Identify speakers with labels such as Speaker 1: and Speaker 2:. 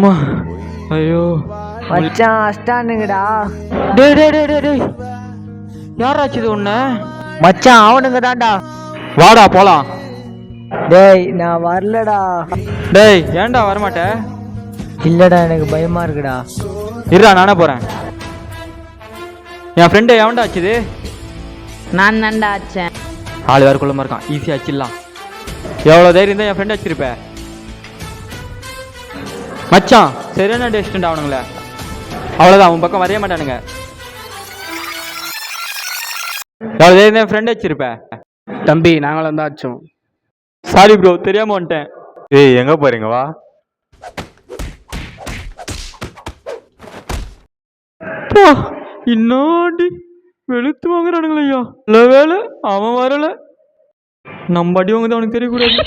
Speaker 1: அம்மா ஐயோ
Speaker 2: மச்சான் அஸ்டானுங்கடா.
Speaker 1: டேய் டேய் டேய் டேய் டேய் யாராச்சு இது உன்ன?
Speaker 2: மச்சான் அவனுங்க தான்டா.
Speaker 1: வாடா போலாம்.
Speaker 2: டேய் நான் வரலடா.
Speaker 1: டேய் ஏன்டா வரமாட்ட?
Speaker 2: இல்லடா எனக்கு பயமா இருக்குடா.
Speaker 1: இருடா நானே போறேன். என் ஃப்ரெண்டு எவன்டா ஆச்சுது?
Speaker 3: நான் தான்டா ஆச்சேன்.
Speaker 1: ஆள் வேறு குள்ளமா இருக்கான், ஈஸியாக ஆச்சிடலாம். எவ்வளோ தைரியம் தான் என் ஃப்ரெண்ட் வச்சிருப்ப மச்சான். சரியான டேஸ்ட் அவனுங்களே. அவ்வளோதான், அவன் பக்கம் வரைய மாட்டானுங்க. எவ்வளோ தைரியம் தான் என் ஃப்ரெண்ட் வச்சிருப்ப.
Speaker 4: தம்பி நாங்களும் தான் ஆச்சோம்.
Speaker 1: சாரி ப்ரோ, தெரியாம வந்துட்டேன்.
Speaker 5: ஏய் எங்க போறீங்க? வா.
Speaker 1: இன்னாடி வெளுத்து வாங்குறானுங்களே ஐயா. இல்லை வேலை அவன் வரல, நம்ம அடி வாங்குது அவனுக்கு தெரியக்கூடாது.